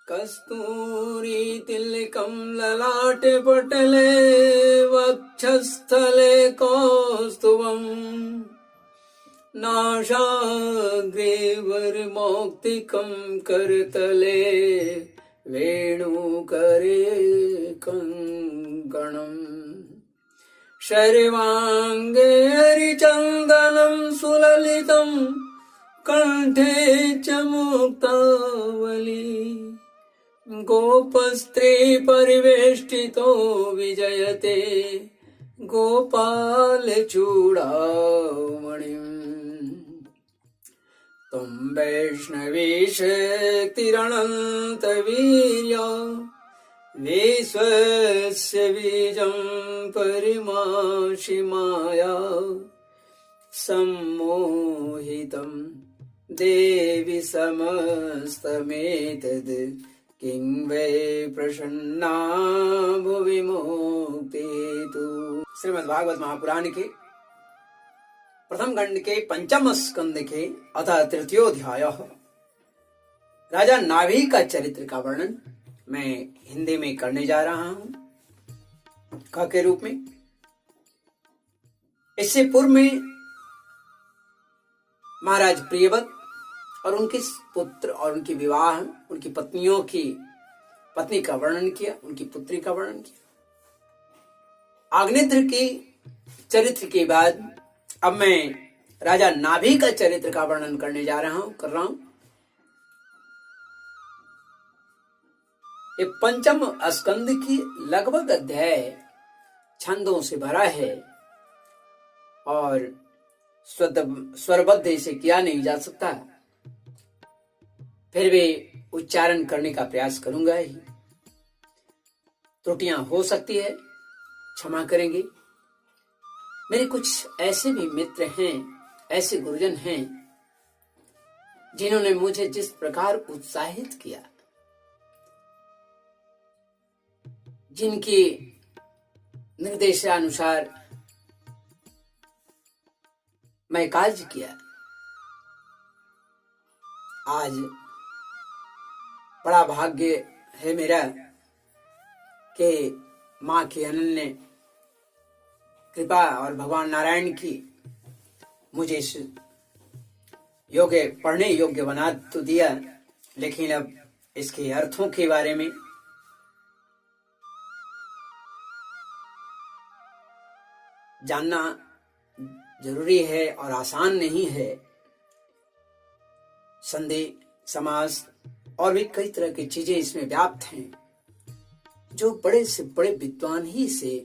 कस्तूरी तिलकं ललाटे पटले वक्षस्थले कौस्तुभम् नासाग्रे वरमौक्तिकं करतले वेणुकरे कङ्कणम् शर्वाङ्गे हरिचन्दनं सुललितं कण्ठे च मुक्तावली गोपस्त्री परिवेष्टितो विजयते गोपालचूडामणिम् त्वं वैष्णवी शक्तिरनन्तवीर्या विश्वस्य बीजं परिमासि माया सम्मोहितं देवी समस्तमेतद् किं वै प्रसन्ना भुवि मुक्तिहेतु। श्रीमद् भागवत महापुराण के प्रथम खंड के पंचम स्कंद के अतः तृतीयोध्याय राजा नाभि का चरित्र का वर्णन मैं हिंदी में करने जा रहा हूं क के रूप में। इससे पूर्व में महाराज प्रियव्रत और उनके पुत्र और उनके विवाह, उनकी पत्नियों की पत्नी का वर्णन किया, उनकी पुत्री का वर्णन किया। आग्नेत्र की चरित्र के बाद अब मैं राजा नाभि का चरित्र का वर्णन करने जा रहा हूं, कर रहा हूं। ये पंचम स्कंद की लगभग अध्याय छंदों से भरा है और स्वरबद्ध इसे किया नहीं जा सकता, फिर भी उच्चारण करने का प्रयास करूंगा ही। त्रुटियां हो सकती है, क्षमा करेंगे। मेरे कुछ ऐसे भी मित्र हैं, ऐसे गुरुजन हैं जिन्होंने मुझे जिस प्रकार उत्साहित किया, जिनके निर्देशानुसार मैं कार्य किया, आज बड़ा भाग्य है मेरा कि मां की अनन्य कृपा और भगवान नारायण की मुझे इस योग्य पढ़ने योग्य बना तो दिया, लेकिन अब इसके अर्थों के बारे में जानना जरूरी है और आसान नहीं है। संधि, समास और भी कई तरह की चीजें इसमें व्याप्त हैं जो बड़े से बड़े विद्वान ही इसे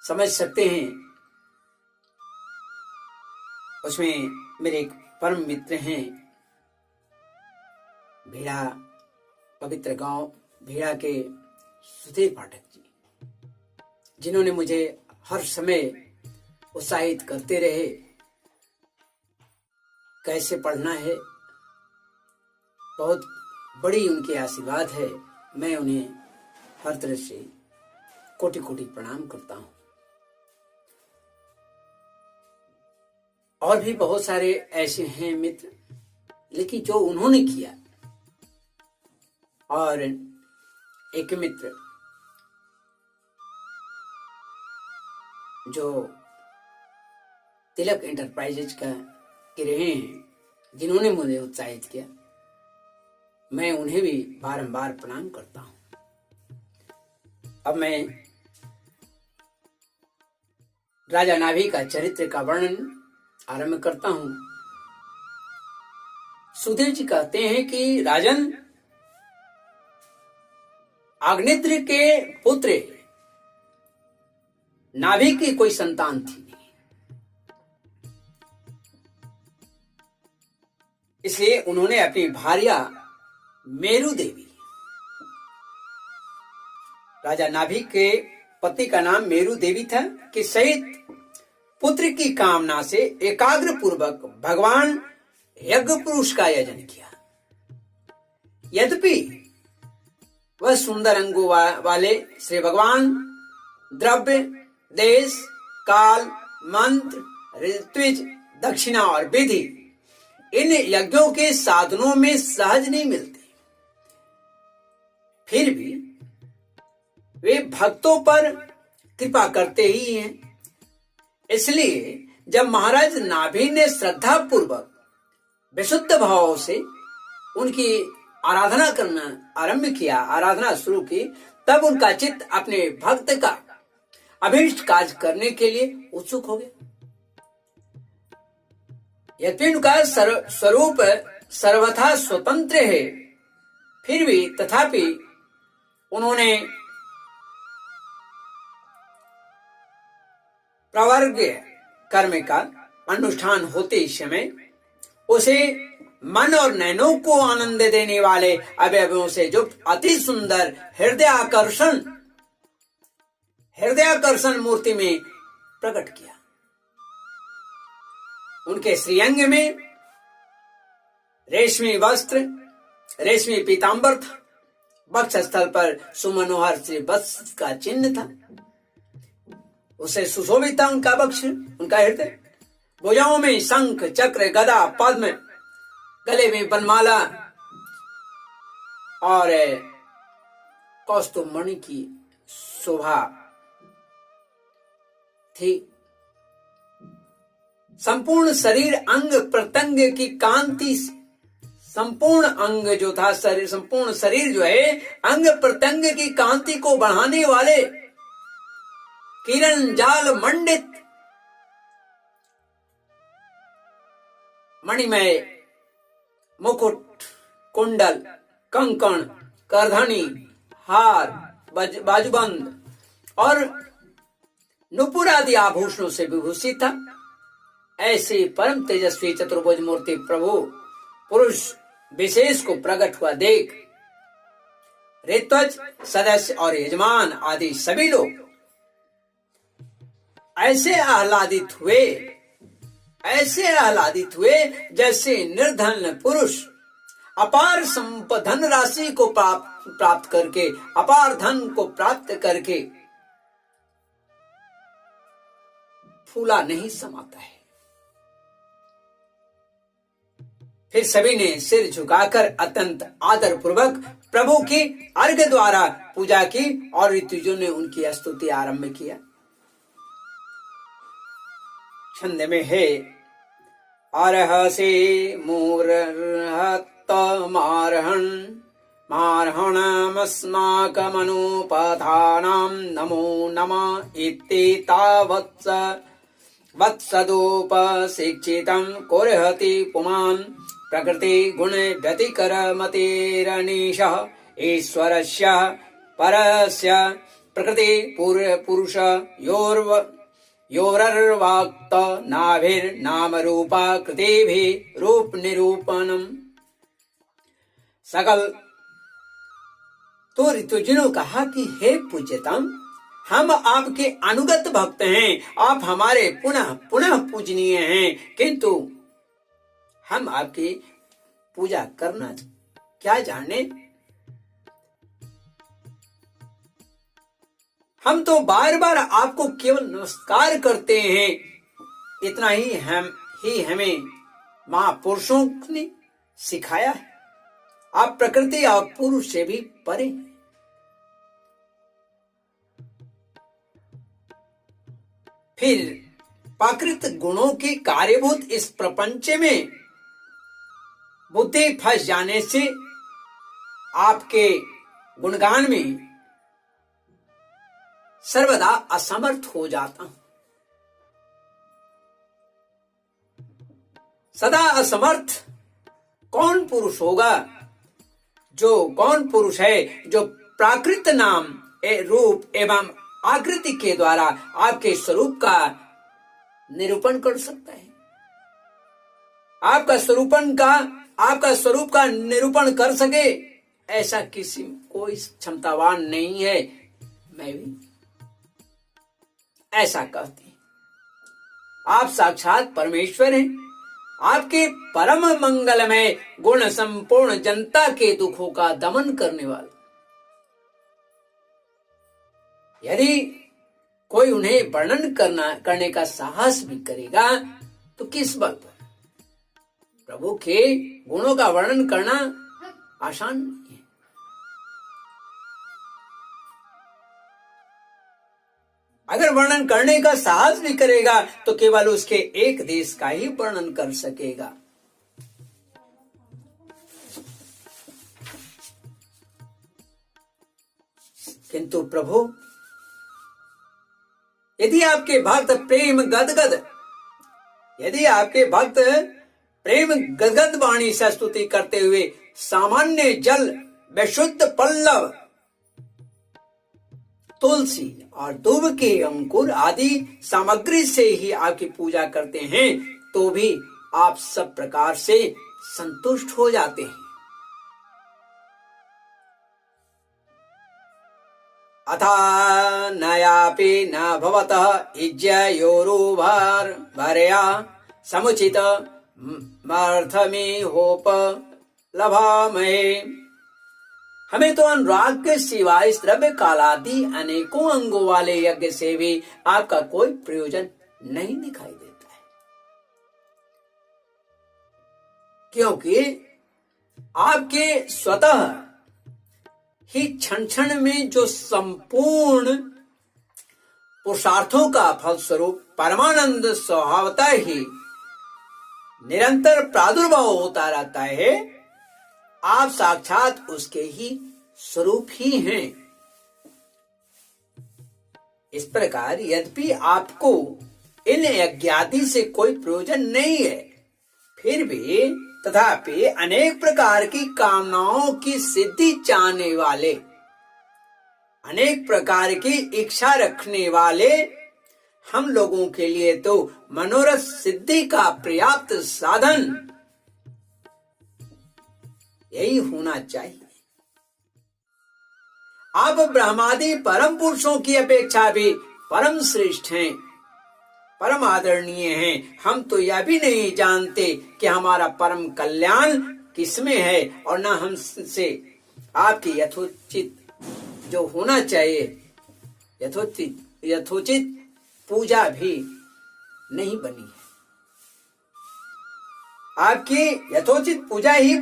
समझ सकते हैं। उसमें मेरे एक परम मित्र हैं, भीड़ा, पवित्र गांव भीड़ा के सुधीर पाठक जी, जिन्होंने मुझे हर समय उत्साहित करते रहे कैसे पढ़ना है। बहुत बड़ी उनके आशीर्वाद है। मैं उन्हें हर तरह से कोटि कोटि प्रणाम करता हूं। और भी बहुत सारे ऐसे हैं मित्र, लेकिन जो उन्होंने किया। और एक मित्र जो तिलक एंटरप्राइजेज का के रहे हैं, जिन्होंने मुझे उत्साहित किया, मैं उन्हें भी बारंबार प्रणाम करता हूं। अब मैं राजा नाभि का चरित्र का वर्णन आरंभ करता हूं। सुधीर जी कहते हैं कि राजन, आग्नेत्र के पुत्र नाभि की कोई संतान थी, इसलिए उन्होंने अपनी भार्या मेरु देवी, राजा नाभि के पति का नाम मेरु देवी था, कि सहित पुत्र की कामना से एकाग्र पूर्वक भगवान यज्ञ पुरुष का आयोजन किया। यद्यपि वह सुंदर अंगों वाले श्री भगवान द्रव्य, देश, काल, मंत्र, ऋत्विज, दक्षिणा और विधि इन यज्ञों के साधनों में सहज नहीं मिलते, फिर भी वे भक्तों पर कृपा करते ही हैं। इसलिए जब महाराज नाभि ने श्रद्धा पूर्वक विशुद्ध भाव से उनकी आराधना करना आरंभ किया, आराधना शुरू की, तब उनका चित्त अपने भक्त का अभीष्ट कार्य करने के लिए उत्सुक हो गया। यद्यपि उनका स्वरूप सर्वथा स्वतंत्र है, फिर भी तथापि उन्होंने प्रवर्ग कर्म का अनुष्ठान होते समय उसे मन और नैनों को आनंद देने वाले अवयवों से युक्त अति सुंदर हृदयाकर्षण मूर्ति में प्रकट किया। उनके श्रीअंग में रेशमी वस्त्र, रेशमी पीतांबर था। वक्ष स्थल पर सुमनोहर श्री वत्स का चिन्ह था। उसे सुशोभित था उनका वक्ष, उनका हृदय। भुजाओं में शंख, चक्र, गदा, पद्म, गले में बनमाला और कौस्तुभ मणि की शोभा थी। संपूर्ण शरीर अंग प्रत्यंग की कांति, संपूर्ण अंग जो था, संपूर्ण शरीर जो है अंग प्रत्यंग की कांति को बढ़ाने वाले किरण जाल मंडित मणिमय मुकुट, कुंडल, कंकण, करधनी, हार, बाजूबंद और नुपुर आदि आभूषणों से विभूषित था। ऐसे परम तेजस्वी चतुर्भुज मूर्ति प्रभु पुरुष विशेष को प्रकट हुआ देख ऋत्विज, सदस्य और यजमान आदि सभी लोग ऐसे आह्लादित हुए जैसे निर्धन पुरुष अपार धन राशि को प्राप्त करके, अपार धन को प्राप्त करके फूला नहीं समाता है। फिर सभी ने सिर झुकाकर अत्यंत आदर पूर्वक प्रभु की अर्घ्य द्वारा पूजा की और ऋतुजों ने उनकी स्तुति आरंभ किया। छंद में है अर्हसे मूर्हत मार्हणमस्माकमनुपधानां नमो नमः इति वत्सदोपशिक्षितं कुर्वति पुमान् प्रकृति गुण व्यतिकरमतिरनीशः ईश्वरस्य परस्य प्रकृति पुरुष योरर्वाक्त नाभिर्नाम रूपा कृतिभिः रूप निरूपणम्। सकल तो ऋतुजनों कहा कि हे पूज्यतम, हम आपके अनुगत भक्त हैं, आप हमारे पुनः पुनः पूजनीय हैं, किंतु हम आपकी पूजा करना क्या जाने। हम तो बार बार आपको केवल नमस्कार करते हैं, इतना ही हमें महापुरुषों ने सिखाया है। आप प्रकृति और पुरुष से भी परे हैं। फिर प्राकृत गुणों के कार्यभूत इस प्रपंच में बुद्धि फंस जाने से आपके गुणगान में सर्वदा असमर्थ हो जाता हूं। सदा असमर्थ कौन पुरुष होगा? कौन पुरुष है जो प्राकृत नाम रूप एवं आकृति के द्वारा आपके स्वरूप का निरूपण कर सकता है? आपका स्वरूप का निरूपण कर सके ऐसा कोई क्षमतावान नहीं है। मैं भी ऐसा कहती हूं। आप साक्षात परमेश्वर हैं। आपके परम मंगलमय गुण संपूर्ण जनता के दुखों का दमन करने वाला। यदि कोई उन्हें वर्णन करने का साहस भी करेगा तो किस बल पर? प्रभु के गुणों का वर्णन करना आसान नहीं है। वर्णन करने का साहस भी करेगा तो केवल उसके एक देश का ही वर्णन कर सकेगा। किंतु प्रभु, यदि आपके भक्त प्रेम गदगद वाणी से स्तुति करते हुए सामान्य जल व शुद्ध पल्लव, तुलसी और दूब के अंकुर आदि सामग्री से ही आपकी पूजा करते हैं तो भी आप सब प्रकार से संतुष्ट हो जाते हैं। अथा नयापि न भवतः इज्जयोरुभार भरया समुचित मर्थमिहोप लभामहे। हमें तो अनुराग के सिवाय इस द्रव्य कालादि अनेकों अंगों वाले यज्ञ से भी आपका कोई प्रयोजन नहीं दिखाई देता है, क्योंकि आपके स्वतः ही क्षण क्षण में जो संपूर्ण पुरुषार्थों का फलस्वरूप परमानंद स्वभावतः ही निरंतर प्रादुर्भाव होता रहता है, आप साक्षात उसके ही स्वरूप ही हैं। इस प्रकार यद्यपि आपको इन यज्ञादि से कोई प्रयोजन नहीं है, फिर भी तथापि अनेक प्रकार की कामनाओं की सिद्धि चाहने वाले, अनेक प्रकार की इच्छा रखने वाले हम लोगों के लिए तो मनोरथ सिद्धि का पर्याप्त साधन यही होना चाहिए। आप ब्रह्मादि परम पुरुषों की अपेक्षा भी परम श्रेष्ठ हैं, परम आदरणीय हैं। हम तो यह भी नहीं जानते कि हमारा परम कल्याण किसमें है, और न हमसे आपकी यथोचित जो होना चाहिए यथोचित पूजा भी नहीं बनी है। आपकी यथोचित पूजा ही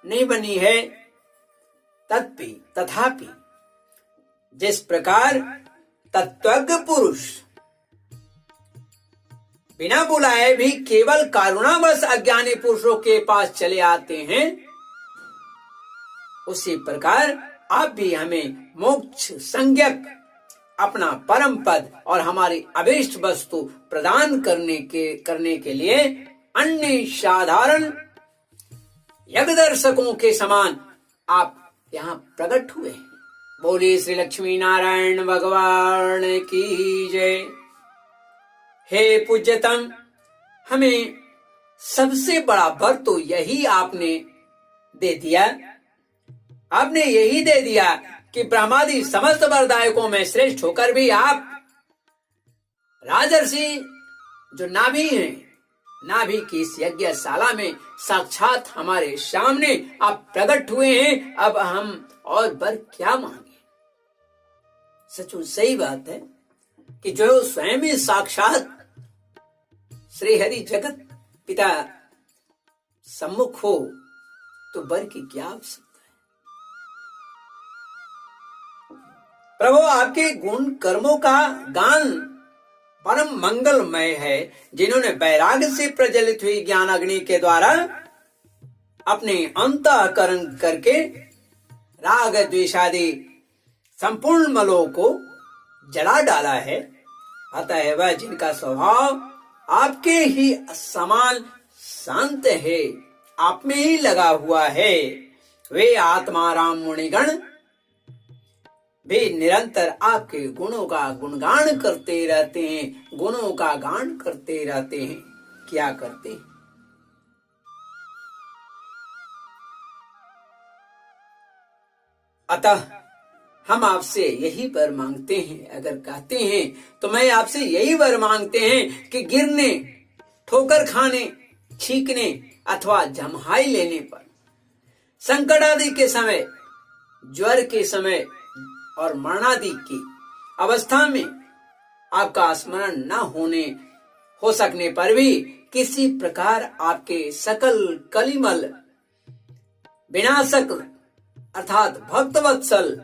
नहीं बनी है। तथापि जिस प्रकार तत्वज्ञ पुरुष बिना बुलाए भी केवल करुणावश अज्ञानी पुरुषों के पास चले आते हैं, उसी प्रकार आप भी हमें मोक्ष संज्ञक अपना परम पद और हमारी अभीष्ट वस्तु प्रदान करने के लिए अन्य साधारण यज्ञ दर्शकों के समान आप यहाँ प्रकट हुए। बोलिए श्री लक्ष्मी नारायण भगवान की जय। हे पूज्यतम, हमें सबसे बड़ा वर तो यही आपने दे दिया। आपने यही दे दिया कि ब्रह्मादि समस्त वरदायकों में श्रेष्ठ होकर भी आप राजर्षि जो नाभि हैं, नाभि की इस यज्ञशाला में साक्षात हमारे सामने आप प्रकट हुए हैं। अब हम और वर क्या मांगे? सचमुच सही बात है कि जो स्वयं ही साक्षात श्री हरि जगत पिता सम्मुख हो तो वर की क्या आवश्यकता है? प्रभु, आपके गुण कर्मों का गान परम मंगलमय है। जिन्होंने वैराग्य से प्रज्वलित हुई ज्ञान अग्नि के द्वारा अपने अंतःकरण करके राग द्वेषादि संपूर्ण मलों को जला डाला है, अतः वह जिनका स्वभाव आपके ही समान शांत है, आप में ही लगा हुआ है, वे आत्माराम मुनिगण भी निरंतर आपके गुणों का गुणगान करते रहते हैं, गुणों का गान करते रहते हैं। क्या करते हैं? अतः हम आपसे यही वर मांगते हैं। अगर कहते हैं तो मैं आपसे यही वर मांगते हैं कि गिरने, ठोकर खाने, छींकने अथवा जम्हाई लेने पर, संकट आदि के समय, ज्वर के समय और मरणादि की अवस्था में आपका स्मरण न हो सकने पर भी किसी प्रकार आपके सकल कलिमल विनाशक अर्थात भक्तवत्सल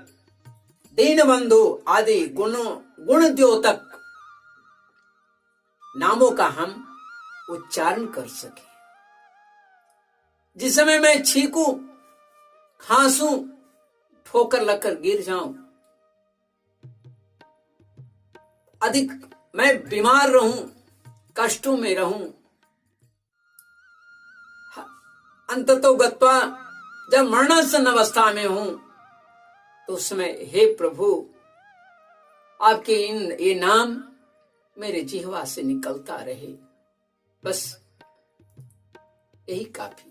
दीन बंधु आदि गुण द्योतक नामों का हम उच्चारण कर सके। जिस समय मैं छींकू, खांसू, ठोकर लगकर गिर जाऊं, अधिक मैं बीमार रहूं, कष्टों में रहूं, अंततो गत्वा जब मरणासन अवस्था में हूं, तो उसमें हे प्रभु आपके ये नाम मेरे जिह्वा से निकलता रहे, बस यही काफी है।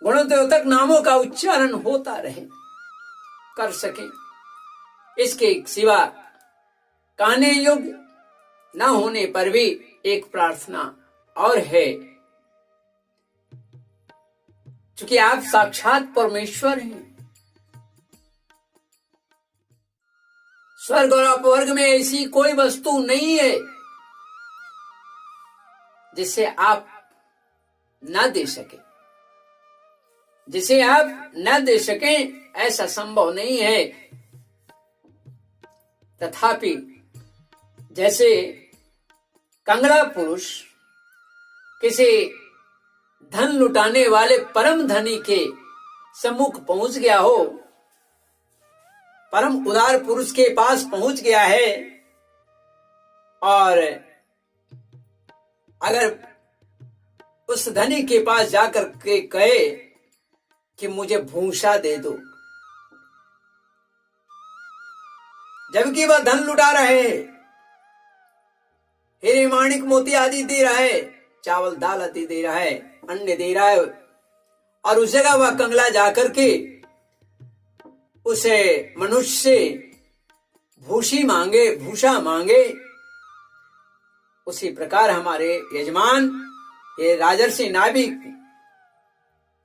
गुणद्योतक नामों का उच्चारण होता रहे, कर सके, इसके सिवा कहने योग्य न होने पर भी एक प्रार्थना और है, क्योंकि आप साक्षात परमेश्वर हैं। स्वर्ग और अपवर्ग में ऐसी कोई वस्तु नहीं है जिसे आप न दे सके, जिसे आप न दे सके ऐसा संभव नहीं है। तथापि जैसे कंगला पुरुष किसी धन लुटाने वाले परम धनी के सम्मुख पहुंच गया हो, परम उदार पुरुष के पास पहुंच गया है, और अगर उस धनी के पास जाकर के कहे कि मुझे भूसा दे दो, जबकि वह धन लुटा रहे हैं, हीरे माणिक मोती आदि दे रहा है, चावल दाल आदि दे रहा है, अन्न दे रहा है, और उस जगह वह कंगला जाकर के उसे मनुष्य से भूसी मांगे, भूषा मांगे। उसी प्रकार हमारे यजमान ये राजर्षि नाभिक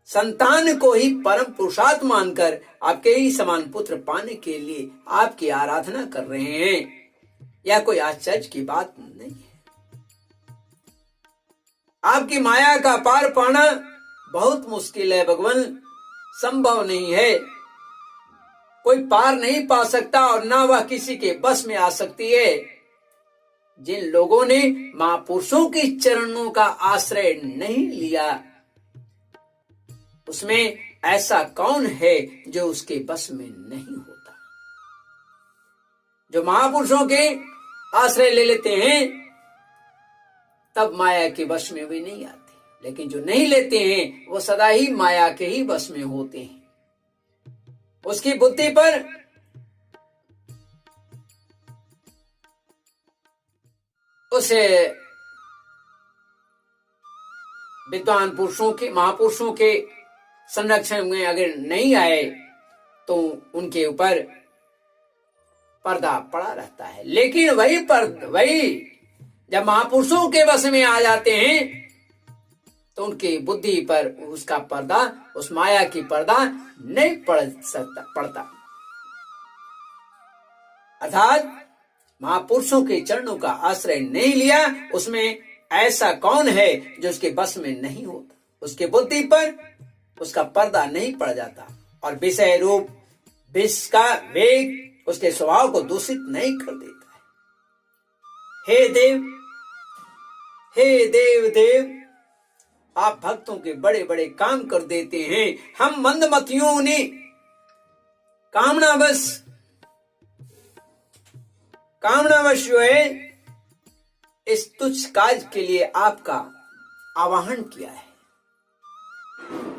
संतान को ही परम पुरुषार्थ मानकर आपके ही समान पुत्र पाने के लिए आपकी आराधना कर रहे हैं। यह कोई आश्चर्य की बात नहीं है। आपकी माया का पार पाना बहुत मुश्किल है भगवान, संभव नहीं है। कोई पार नहीं पा सकता और ना वह किसी के बस में आ सकती है। जिन लोगों ने महापुरुषों के चरणों का आश्रय नहीं लिया, उसमें ऐसा कौन है जो उसके बस में नहीं होता। जो महापुरुषों के आश्रय ले लेते हैं तब माया के वश में भी नहीं आते, लेकिन जो नहीं लेते हैं वो सदा ही माया के ही वश में होते हैं। उसकी बुद्धि पर उसे विद्वान पुरुषों के, महापुरुषों के संरक्षण में अगर नहीं आए तो उनके ऊपर पर्दा पड़ा रहता है। लेकिन वही जब महापुरुषों के वश में आ जाते हैं तो उनकी बुद्धि पर उसका पर्दा, उस माया की पर्दा नहीं पड़ता। अर्थात महापुरुषों के चरणों का आश्रय नहीं लिया, उसमें ऐसा कौन है जो उसके बस में नहीं होता। उसके बुद्धि पर उसका पर्दा नहीं पड़ जाता और विषय रूप विष का वेग उसके स्वभाव को दूषित नहीं कर देता है। हे देव, आप भक्तों के बड़े बड़े काम कर देते हैं। हम मंदमतियों ने कामनावश जो है इस तुच्छ काज के लिए आपका आवाहन किया है।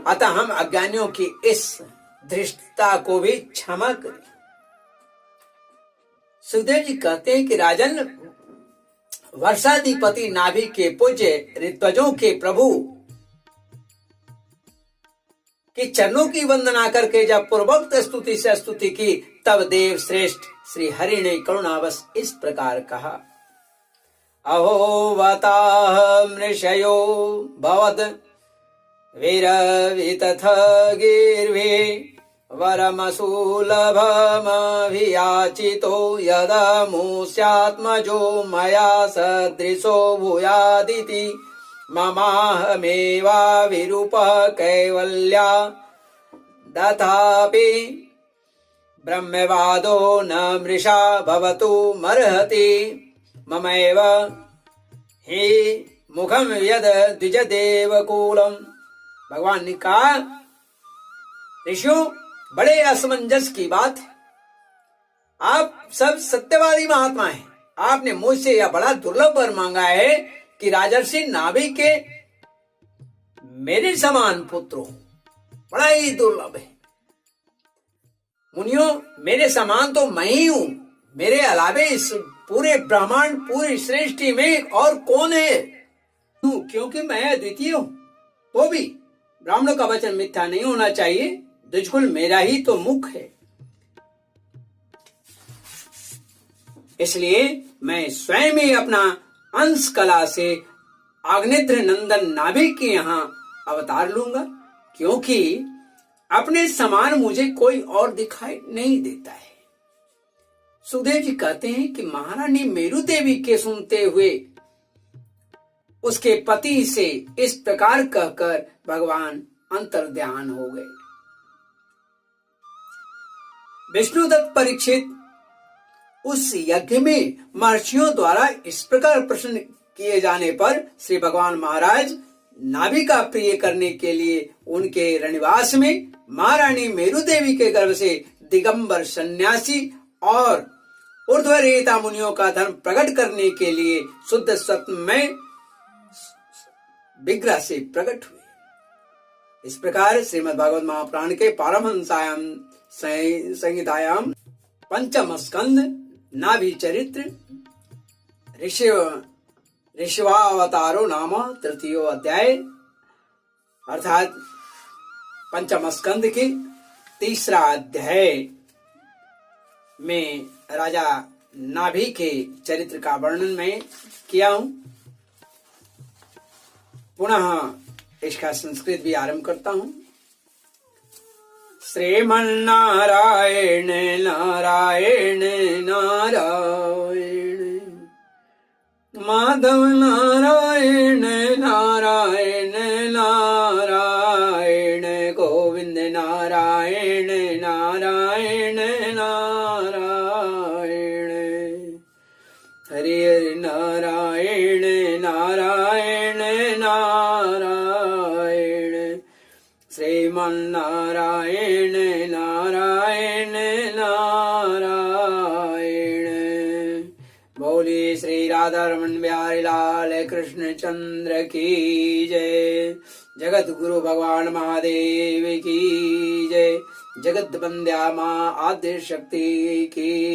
अतः हम अज्ञानियों की इस धृष्टता को भी क्षमा करें। सुखदेव जी कहते हैं कि राजन, वर्षाधिपति नाभि के पूज्य ऋत्वजों के प्रभु कि चरणों की वंदना करके जब पूर्वोक्त स्तुति से स्तुति की, तब देव श्रेष्ठ श्री हरि ने करुणावश इस प्रकार कहा। अहो वताह मृषयो भवद विरवितथ गिर्भे वरमसूलभमभियाचितो यदमुष्यात्मजो मया सदृशो भूयादिति ममाहमेवा विरूपः कैवल्या तथापि ब्रह्मवादो न मृषा भवतु मर्हति ममैव हि मुखम यद द्विजदेवकूलम। भगवान ने कहा, ऋषियों, बड़े असमंजस की बात है। आप सब सत्यवादी महात्मा हैं। आपने मुझसे यह बड़ा दुर्लभ वर मांगा है कि राजर्षि नाभि के मेरे समान पुत्र हो। बड़ा ही दुर्लभ है। मुनियों, मेरे समान तो मैं ही हूं। मेरे अलावे इस पूरे ब्रह्मांड, पूरी सृष्टि में और कौन है? क्योंकि मैं अद्वितीय हूं। तो भी ब्राह्मणों का वचन मिथ्या नहीं होना चाहिए। द्विजकुल मेरा ही तो मुख है। इसलिए मैं स्वयं ही अपना अंश कला से अग्निद्र नंदन नाभिक के यहां अवतार लूंगा, क्योंकि अपने समान मुझे कोई और दिखाई नहीं देता है। सुखदेव जी कहते हैं कि महारानी मेरु देवी के सुनते हुए उसके पति से इस प्रकार कहकर भगवान अंतर्ध्यान हो गए। विष्णुदत्त परीक्षित उस यज्ञ में महर्षियों द्वारा इस प्रकार प्रश्न किए जाने पर श्री भगवान महाराज नाभि का प्रिय करने के लिए उनके रणिवास में महारानी मेरु देवी के गर्भ से दिगंबर सन्यासी और ऊर्ध्वरेता मुनियों का धर्म प्रकट करने के लिए शुद्ध सत्व में विग्रह से प्रकट हुए। इस प्रकार श्रीमद् भागवत महापुराण के पारमहंसायाम संहितायाम पंचम स्कंद नाभि चरित्र ऋषिवावतारो नाम तृतीयो अध्याय अर्थात पंचम स्कंद के तीसरा अध्याय में राजा नाभि के चरित्र का वर्णन मैं किया हूं। पुनः इसका संस्कृत भी आरंभ करता हूं। श्रीमन्नारायण नारायण नारायण माधव नारायण नारायण नारायण गोविंद नारायण नारायण नारायण हरि हरि नारायण नारायण नारायण श्रीमन्नारायण नारायण नारायण। बोले श्री राधा रमन बिहारी लाल कृष्ण चंद्र की जय। जगत गुरु भगवान महादेव की जय। जगत बंद्या माँ आद्य शक्ति की